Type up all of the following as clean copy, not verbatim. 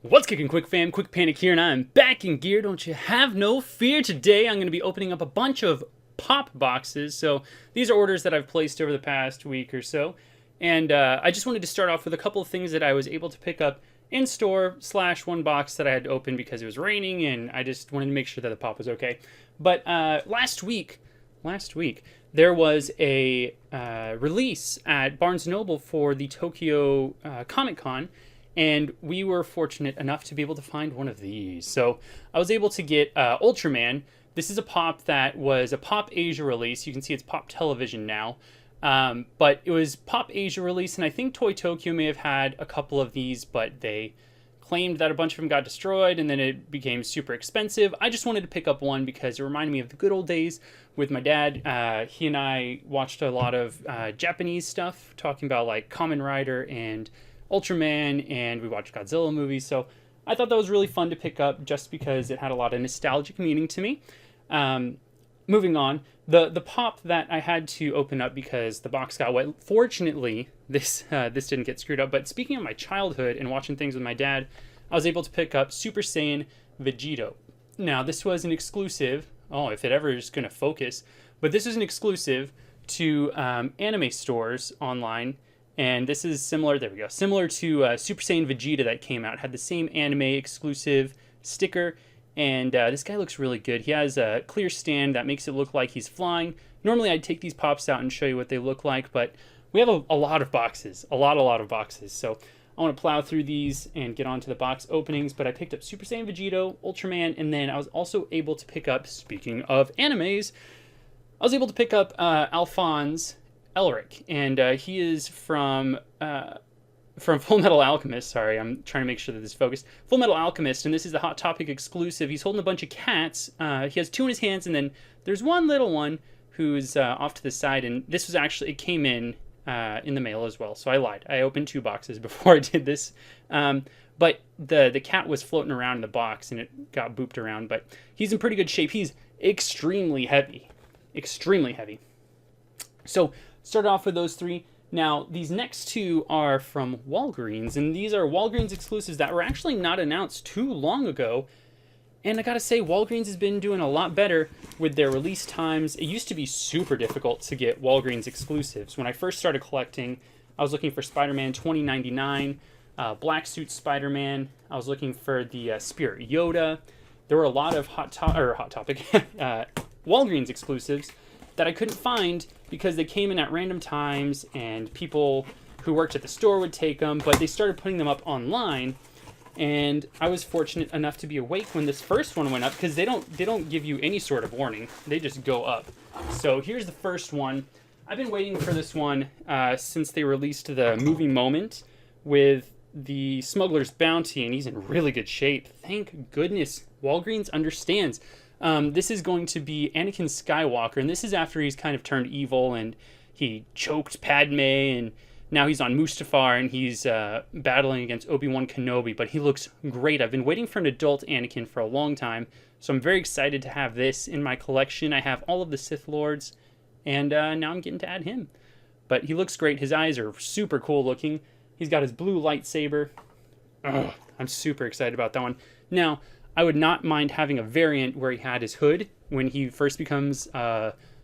What's kicking, Quick fam? Kwikpanik here, and I'm back in gear. Don't you have no fear. Today I'm going to be opening up a bunch of pop boxes. So these are orders that I've placed over the past week or so. And I just wanted to start off with a couple of things that I was able to pick up in store / one box that I had to open because it was raining, and I just wanted to make sure that the pop was okay. But last week, there was a release at Barnes & Noble for the Tokyo Comic Con, and we were fortunate enough to be able to find one of these. So I was able to get Ultraman. This is a pop that was a Pop Asia release. You can see it's Pop Television now. But it was Pop Asia release, and I think Toy Tokyo may have had a couple of these, but they claimed that a bunch of them got destroyed, and then it became super expensive. I just wanted to pick up one because it reminded me of the good old days with my dad. He and I watched a lot of Japanese stuff, talking about like Kamen Rider and Ultraman, and we watched Godzilla movies, so I thought that was really fun to pick up just because it had a lot of nostalgic meaning to me. Moving on, the pop that I had to open up because the box got wet. Fortunately, this didn't get screwed up, but speaking of my childhood and watching things with my dad, I was able to pick up Super Saiyan Vegito. Now, this was an exclusive, if it ever is going to focus, but this is an exclusive to anime stores online. And this is similar, there we go, similar to Super Saiyan Vegeta that came out. Had the same anime exclusive sticker, and this guy looks really good. He has a clear stand that makes it look like he's flying. Normally I'd take these pops out and show you what they look like, but we have a lot of boxes, a lot of boxes. So I want to plow through these and get on to the box openings, but I picked up Super Saiyan Vegito, Ultraman, and then I was also able to pick up, speaking of animes, I was able to pick up Alphonse Elric, and he is from Full Metal Alchemist. Sorry, I'm trying to make sure that this is focused. Full Metal Alchemist, and this is the Hot Topic exclusive. He's holding a bunch of cats. He has two in his hands, and then there's one little one who's off to the side, and this was actually, it came in the mail as well, so I lied. I opened two boxes before I did this. But the cat was floating around in the box, and it got booped around, but he's in pretty good shape. He's extremely heavy. Extremely heavy. So, start off with those three. Now, these next two are from Walgreens, and these are Walgreens exclusives that were actually not announced too long ago. And I gotta say, Walgreens has been doing a lot better with their release times. It used to be super difficult to get Walgreens exclusives. When I first started collecting, I was looking for Spider-Man 2099, Black Suit Spider-Man. I was looking for the Spirit Yoda. There were a lot of Hot Topic Walgreens exclusives that I couldn't find because they came in at random times and people who worked at the store would take them, but they started putting them up online, and I was fortunate enough to be awake when this first one went up because they don't give you any sort of warning. They just go up. So here's the first one. I've been waiting for this one since they released the movie Moment with the Smuggler's Bounty, and he's in really good shape. Thank goodness Walgreens understands. This is going to be Anakin Skywalker, and this is after he's kind of turned evil, and he choked Padme, and now he's on Mustafar, and he's battling against Obi-Wan Kenobi, but he looks great. I've been waiting for an adult Anakin for a long time, so I'm very excited to have this in my collection. I have all of the Sith Lords, and now I'm getting to add him. But he looks great. His eyes are super cool looking. He's got his blue lightsaber. Ugh, I'm super excited about that one. Now, I would not mind having a variant where he had his hood when he first becomes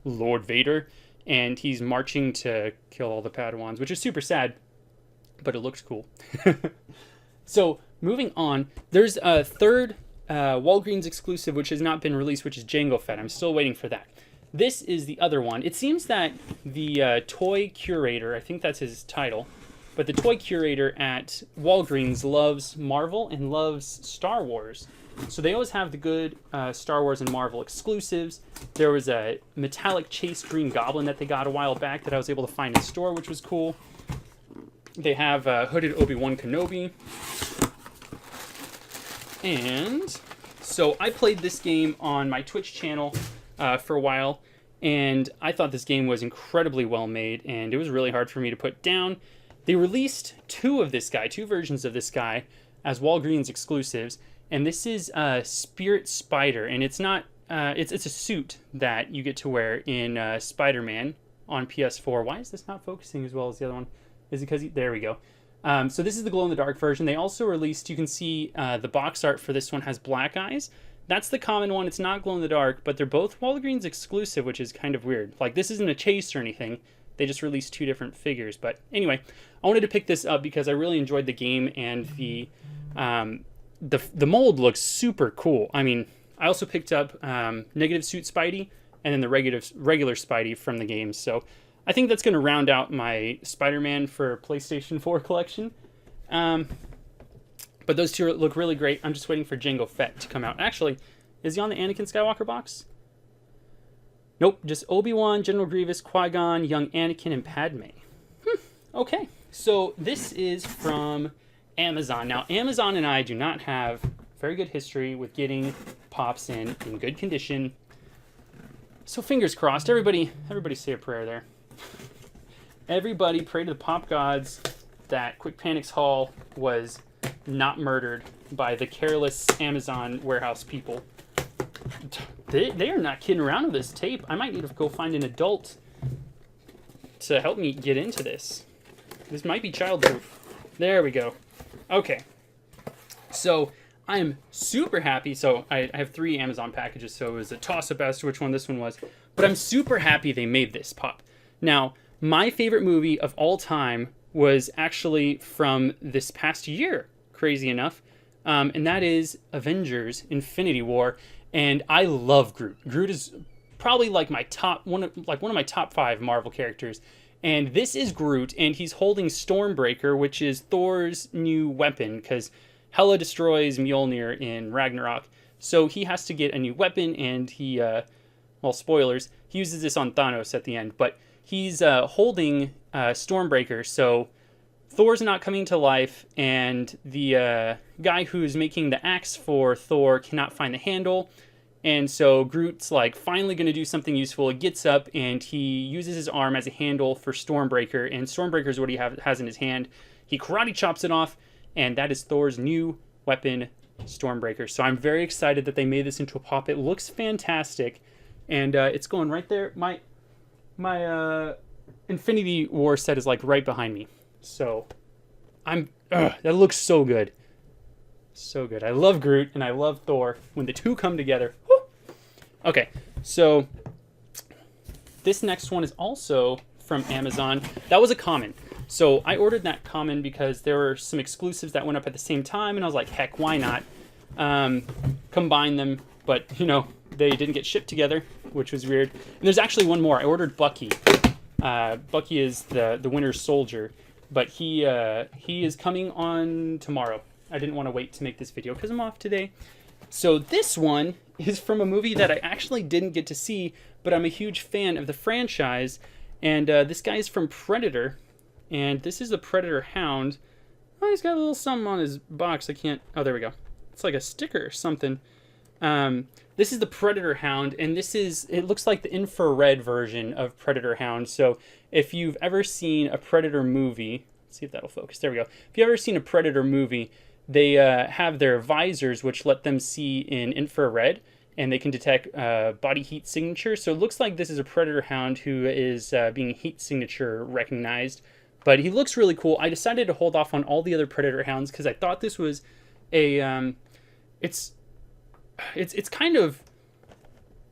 Lord Vader, and he's marching to kill all the Padawans, which is super sad, but it looks cool. So, moving on, there's a third Walgreens exclusive which has not been released, which is Jango Fett. I'm still waiting for that. This is the other one. It seems that the toy curator, I think that's his title, but the toy curator at Walgreens loves Marvel and loves Star Wars. So they always have the good Star Wars and Marvel exclusives. There was a metallic chase green goblin that they got a while back that I was able to find in store, which was cool. They have hooded Obi-Wan Kenobi. And so I played this game on my Twitch channel for a while, and I thought this game was incredibly well made, and it was really hard for me to put down. They released two versions of this guy as Walgreens exclusives, and this is Spirit Spider, and it's not it's a suit that you get to wear in Spider-Man on PS4. Why is this not focusing as well as the other one? Is it because there we go. So this is the glow-in-the-dark version. They also released, you can see the box art for this one has black eyes. That's the common one. It's not glow-in-the-dark, but they're both Walgreens exclusive, which is kind of weird. Like, this isn't a chase or anything. They just released 2 different figures. But anyway, I wanted to pick this up because I really enjoyed the game, and the mold looks super cool. I mean, I also picked up Negative Suit Spidey and then the regular Spidey from the game. So I think that's going to round out my Spider-Man for PlayStation 4 collection. But those 2 look really great. I'm just waiting for Jango Fett to come out. Actually, is he on the Anakin Skywalker box? Nope, just Obi-Wan, General Grievous, Qui-Gon, young Anakin, and Padme. Okay, so this is from Amazon. Now, Amazon and I do not have very good history with getting pops in good condition. So fingers crossed. Everybody say a prayer there. Everybody pray to the pop gods that Kwikpanik's haul was not murdered by the careless Amazon warehouse people. They are not kidding around with this tape. I might need to go find an adult to help me get into this. This might be childproof. There we go. Okay. So I am super happy. So I have 3 Amazon packages, so it was a toss-up as to which one this one was. But I'm super happy they made this pop. Now, my favorite movie of all time was actually from this past year, crazy enough. And that is Avengers: Infinity War. And I love Groot. Groot is probably like one of my top 5 Marvel characters. And this is Groot, and he's holding Stormbreaker, which is Thor's new weapon, because Hela destroys Mjolnir in Ragnarok. So he has to get a new weapon, and he, well, spoilers, he uses this on Thanos at the end. But he's holding Stormbreaker, so Thor's not coming to life, and the guy who's making the axe for Thor cannot find the handle. And so Groot's like finally going to do something useful. He gets up and he uses his arm as a handle for Stormbreaker, and Stormbreaker is what he has in his hand. He karate chops it off, and that is Thor's new weapon, Stormbreaker. So I'm very excited that they made this into a pop. It looks fantastic, and it's going right there. My Infinity War set is like right behind me. So that looks so good. So good. I love Groot and I love Thor when the 2 come together. Woo! Okay, so this next one is also from Amazon. That was a common. So I ordered that common because there were some exclusives that went up at the same time, and I was like, heck, why not combine them? But, they didn't get shipped together, which was weird. And there's actually one more. I ordered Bucky. Bucky is the Winter Soldier, but he is coming on tomorrow. I didn't want to wait to make this video because I'm off today. So this one is from a movie that I actually didn't get to see, but I'm a huge fan of the franchise. And this guy is from Predator, and this is the Predator Hound. Oh, he's got a little something on his box. Oh, there we go. It's like a sticker or something. This is the Predator Hound, and it looks like the infrared version of Predator Hound. So if you've ever seen a Predator movie, let's see if that'll focus. There we go. If you've ever seen a Predator movie, they have their visors, which let them see in infrared, and they can detect body heat signature. So it looks like this is a Predator Hound who is being heat signature recognized. But he looks really cool. I decided to hold off on all the other Predator Hounds because I thought this was a... It's kind of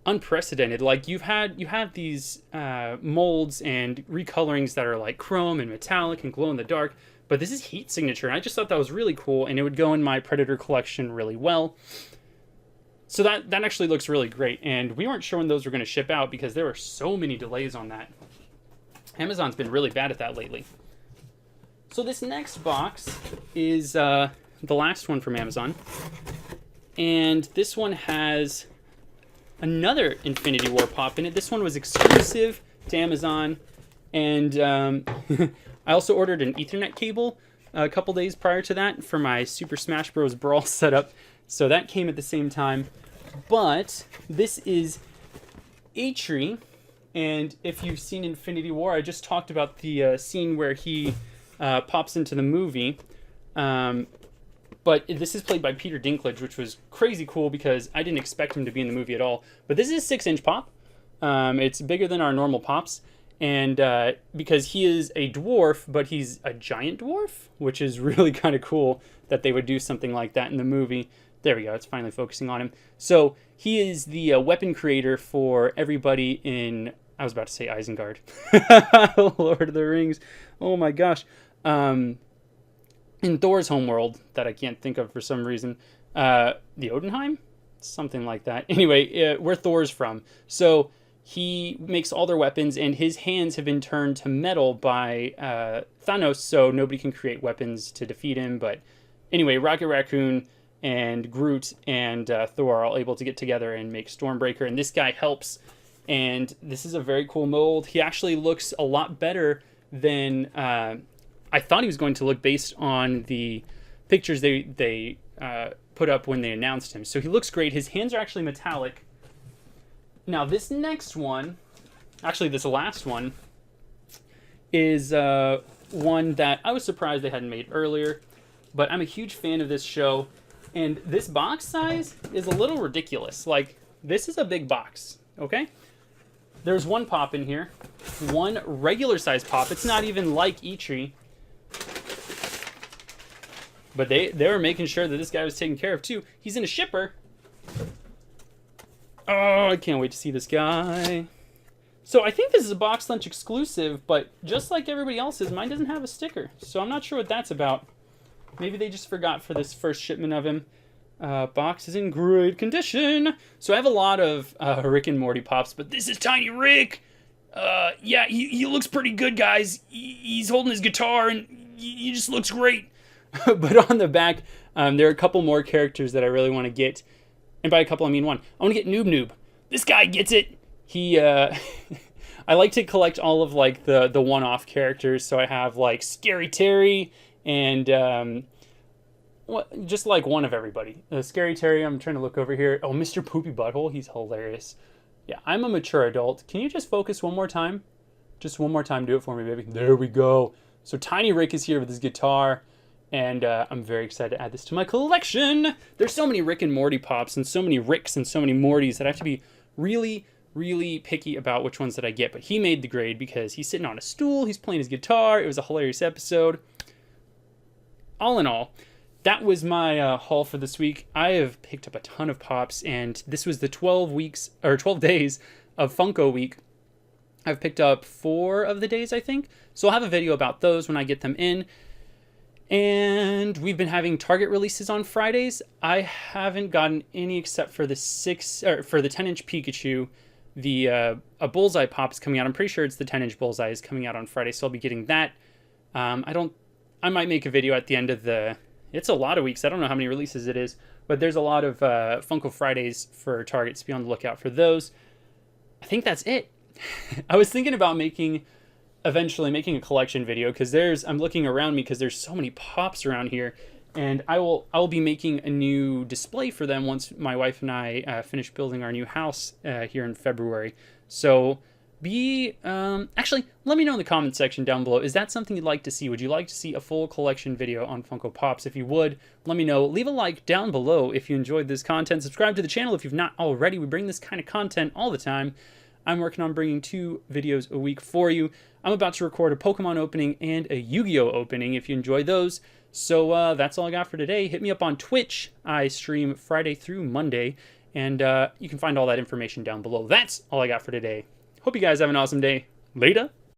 unprecedented. Like you have these molds and recolorings that are like chrome and metallic and glow in the dark, but this is heat signature, and I just thought that was really cool, and it would go in my Predator collection really well. So that actually looks really great, and we weren't sure when those were going to ship out because there were so many delays on that. Amazon's been really bad at that lately. So this next box is the last one from Amazon, and this one has another Infinity War pop in it. This one was exclusive to Amazon, and I also ordered an Ethernet cable a couple days prior to that for my Super Smash Bros. Brawl setup, so that came at the same time. But this is Atri, and if you've seen Infinity War, I just talked about the scene where he pops into the movie. But this is played by Peter Dinklage, which was crazy cool because I didn't expect him to be in the movie at all. But this is a 6-inch pop. It's bigger than our normal pops. And because he is a dwarf, but he's a giant dwarf, which is really kind of cool that they would do something like that in the movie. There we go. It's finally focusing on him. So he is the weapon creator for everybody in, I was about to say Isengard. Lord of the Rings. Oh my gosh. In Thor's homeworld, that I can't think of for some reason. The Jotunheim? Something like that. Anyway, where Thor's from. So he makes all their weapons, and his hands have been turned to metal by Thanos, so nobody can create weapons to defeat him. But anyway, Rocket Raccoon and Groot and Thor are all able to get together and make Stormbreaker, and this guy helps. And this is a very cool mold. He actually looks a lot better than I thought he was going to look based on the pictures they put up when they announced him. So he looks great. His hands are actually metallic. Now this next one, actually this last one, is one that I was surprised they hadn't made earlier, but I'm a huge fan of this show, and this box size is a little ridiculous. Like, this is a big box, okay? There's one pop in here, one regular size pop. It's not even like Ichi, but they were making sure that this guy was taken care of too. He's in a shipper. Oh, I can't wait to see this guy. So I think this is a box lunch exclusive, but just like everybody else's, mine doesn't have a sticker. So I'm not sure what that's about. Maybe they just forgot for this first shipment of him. Box is in great condition. So I have a lot of Rick and Morty pops, but this is Tiny Rick. Yeah, he looks pretty good, guys. He's holding his guitar, and he just looks great. But on the back, there are a couple more characters that I really want to get. And by a couple, I mean one. I want to get Noob Noob. This guy gets it. He, I like to collect all of, like, the one-off characters. So I have, like, Scary Terry and, just, like, one of everybody. Scary Terry, I'm trying to look over here. Oh, Mr. Poopy Butthole. He's hilarious. Yeah, I'm a mature adult. Can you just focus one more time? Just one more time. Do it for me, baby. There we go. So Tiny Rick is here with his guitar. And I'm very excited to add this to my collection. There's so many Rick and Morty pops and so many Ricks and so many Mortys that I have to be really, really picky about which ones that I get. But he made the grade because he's sitting on a stool. He's playing his guitar. It was a hilarious episode. All in all, that was my haul for this week. I have picked up a ton of pops, and this was the 12 days of Funko week. I've picked up 4 of the days, I think. So I'll have a video about those when I get them in. And we've been having Target releases on Fridays. I haven't gotten any except for the 10-inch Pikachu. A Bullseye pop is coming out. I'm pretty sure it's the 10-inch Bullseye is coming out on Friday, so I'll be getting that. I might make a video at the end of the. It's a lot of weeks. I don't know how many releases it is, but there's a lot of Funko Fridays for Target, so be on the lookout for those. I think that's it. I was thinking about eventually making a collection video, because I'm looking around me because there's so many pops around here, and I will be making a new display for them once my wife and I finish building our new house here in February. So actually, let me know in the comment section down below. Is that something you'd like to see? Would you like to see a full collection video on Funko Pops? If you would, let me know. Leave a like down below if you enjoyed this content. Subscribe to the channel if you've not already. We bring this kind of content all the time. I'm working on bringing 2 videos a week for you. I'm about to record a Pokemon opening and a Yu-Gi-Oh opening if you enjoy those. So that's all I got for today. Hit me up on Twitch. I stream Friday through Monday, and you can find all that information down below. That's all I got for today. Hope you guys have an awesome day. Later.